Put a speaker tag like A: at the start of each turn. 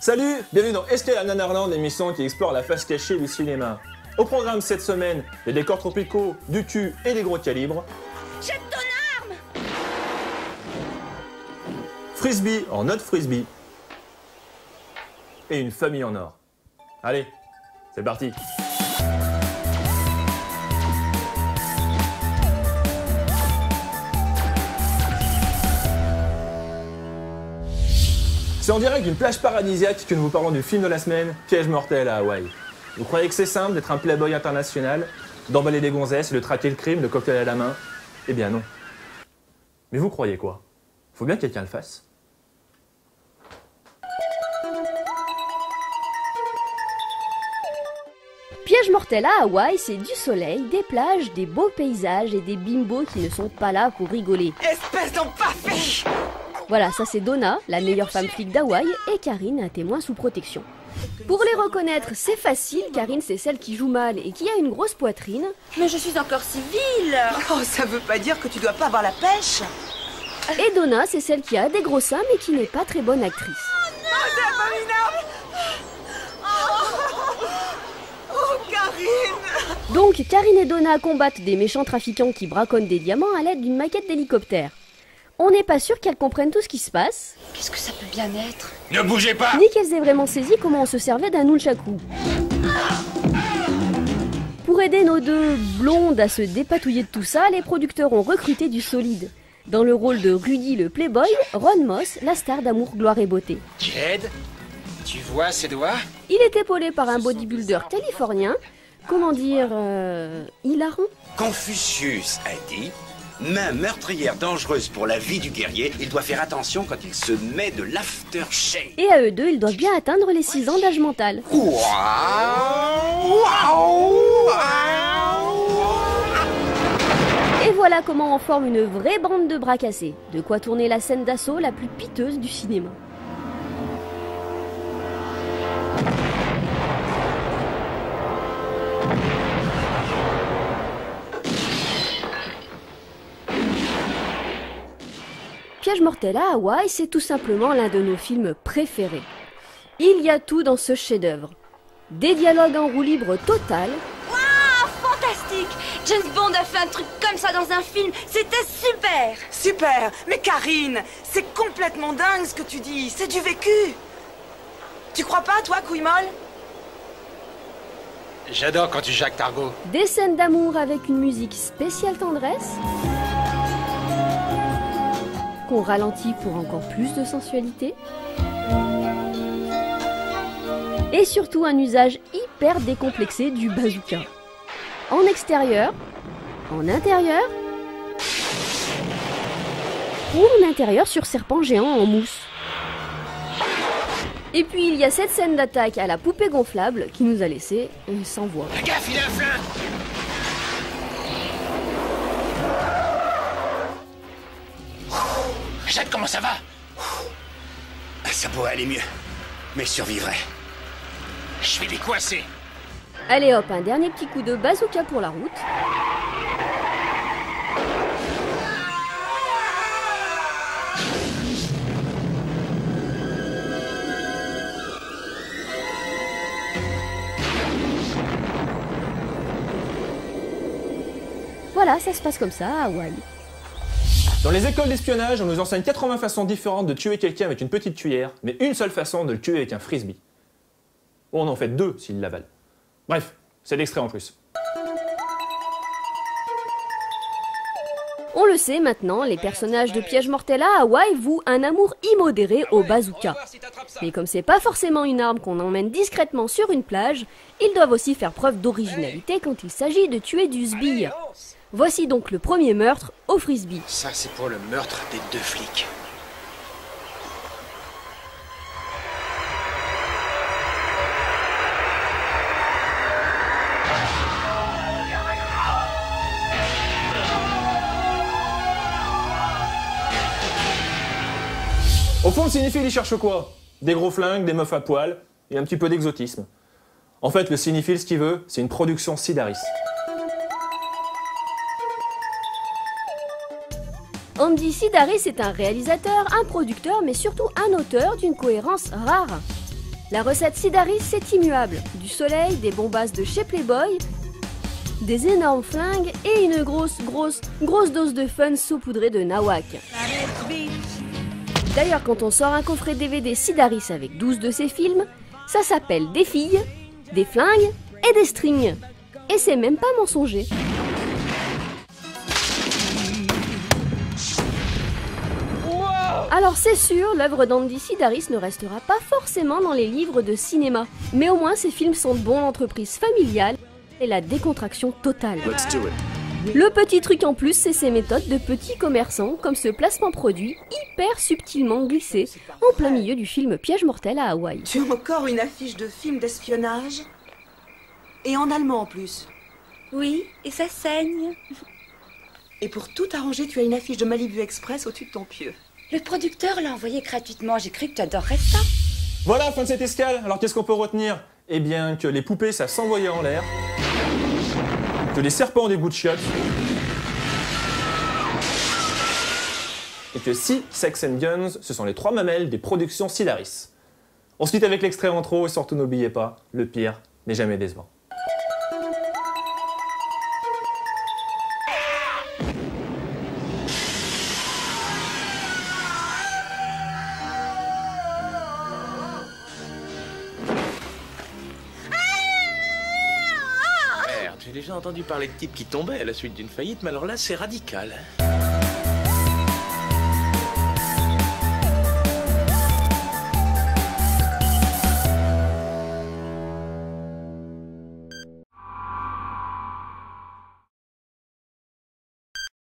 A: Salut, bienvenue dans Escale Nanarland, l'émission qui explore la face cachée du cinéma. Au programme cette semaine, des décors tropicaux, du cul et des gros calibres.
B: Jette ton arme!
A: Frisbee en note frisbee. Et une famille en or. Allez, c'est parti. C'est en direct d'une plage paradisiaque que nous vous parlons du film de la semaine, Piège mortel à Hawaï. Vous croyez que c'est simple d'être un playboy international, d'emballer des gonzesses et de traquer le crime, de cocktail à la main? Eh bien non. Mais vous croyez quoi? Faut bien que quelqu'un le fasse.
C: Piège mortel à Hawaï, c'est du soleil, des plages, des beaux paysages et des bimbos qui ne sont pas là pour rigoler.
B: Espèce d'empaffé!
C: Voilà, ça c'est Donna, la meilleure femme flic d'Hawaï, et Karine, un témoin sous protection. Pour les reconnaître, c'est facile, Karine c'est celle qui joue mal et qui a une grosse poitrine.
B: Mais je suis encore civile!
D: Oh, ça veut pas dire que tu dois pas avoir la pêche.
C: Et Donna, c'est celle qui a des gros seins mais qui n'est pas très bonne actrice.
D: Oh, c'est abominable. Oh, Karine.
C: Donc Karine et Donna combattent des méchants trafiquants qui braconnent des diamants à l'aide d'une maquette d'hélicoptère. On n'est pas sûr qu'elles comprennent tout ce qui se passe,
B: Qu'est-ce que ça peut bien être?
E: Ne bougez pas!
C: ni qu'elles aient vraiment saisi comment on se servait d'un nunchaku. Pour aider nos deux blondes à se dépatouiller de tout ça, les producteurs ont recruté du solide. Dans le rôle de Rudy le playboy, Ron Moss, la star d'amour, gloire et beauté.
E: Jed, tu vois ces doigts?
C: Il est épaulé par un bodybuilder californien, comment dire, hilarant.
F: Confucius a dit: main meurtrière dangereuse pour la vie du guerrier, il doit faire attention quand il se met de l'aftershave.
C: Et à eux deux, ils doivent bien atteindre les 6 ans d'âge mental. Et voilà comment on forme une vraie bande de bras cassés. De quoi tourner la scène d'assaut la plus piteuse du cinéma. Piège mortel à Hawaï, c'est tout simplement l'un de nos films préférés. Il y a tout dans ce chef-d'œuvre. Des dialogues en roue libre totale,
B: Ah, fantastique! James Bond a fait un truc comme ça dans un film, c'était super!
D: Super. Mais Karine, c'est complètement dingue ce que tu dis. C'est du vécu. Tu crois pas, toi, couille molle?
E: J'adore quand tu jacques Targo.
C: des scènes d'amour avec une musique spéciale tendresse, qu'on ralentit pour encore plus de sensualité, et surtout un usage hyper décomplexé du bazooka. En extérieur, en intérieur, ou en intérieur sur serpent géant en mousse. Et puis il y a cette scène d'attaque à la poupée gonflable qui nous a laissé sans voix.
E: Fais gaffe, il a un flingue! Jed, comment ça va?
F: Ça pourrait aller mieux, mais je survivrai.
E: Je vais les coincer.
C: Allez hop, un dernier petit coup de bazooka pour la route. Voilà, ça se passe comme ça à Hawaï.
A: Dans les écoles d'espionnage, on nous enseigne 80 façons différentes de tuer quelqu'un avec une petite cuillère, mais une seule façon de le tuer avec un frisbee. Bon, on en fait 2 s'il l'avale. Bref, c'est l'extrait en plus.
C: On le sait maintenant, les personnages de Piège mortel à Hawaï vouent un amour immodéré au bazooka. Mais comme c'est pas forcément une arme qu'on emmène discrètement sur une plage, ils doivent aussi faire preuve d'originalité quand il s'agit de tuer du sbire. Voici donc le premier meurtre au frisbee.
E: Ça, c'est pour le meurtre des 2 flics.
A: Au fond, le cinéphile, il cherche quoi? Des gros flingues, des meufs à poil, et un petit peu d'exotisme. En fait, le cinéphile, ce qu'il veut, c'est une production Sidaris.
C: Andy Sidaris est un réalisateur, un producteur, mais surtout un auteur d'une cohérence rare. La recette Sidaris, c'est immuable. Du soleil, des bombasses de chez Playboy, des énormes flingues et une grosse dose de fun saupoudrée de nawak. D'ailleurs, quand on sort un coffret DVD Sidaris avec 12 de ses films, ça s'appelle des filles, des flingues et des strings. Et c'est même pas mensonger. Alors c'est sûr, l'œuvre d'Andy Sidaris ne restera pas forcément dans les livres de cinéma. Mais au moins, ces films sont de bons l'entreprise familiale et la décontraction totale. Le petit truc en plus, c'est ses méthodes de petits commerçants, comme ce placement produit hyper subtilement glissé en plein milieu du film Piège mortel à Hawaï.
D: Tu as encore une affiche de film d'espionnage? Et en allemand en plus.
B: Oui, et ça saigne.
D: Et pour tout arranger, tu as une affiche de Malibu Express au-dessus de ton pieu.
B: Le producteur l'a envoyé gratuitement, j'ai cru que tu adorerais ça.
A: Voilà, fin de cette escale. Alors qu'est-ce qu'on peut retenir? Eh bien que les poupées ça s'envoyait en l'air, que les serpents ont des bouts de chiottes, et que si Sex and Guns, ce sont les 3 mamelles des productions Sidaris. On se quitte avec l'extrait intro et surtout n'oubliez pas, le pire n'est jamais décevant.
E: Merde, j'ai déjà entendu parler de types qui tombaient à la suite d'une faillite, mais alors là, c'est radical.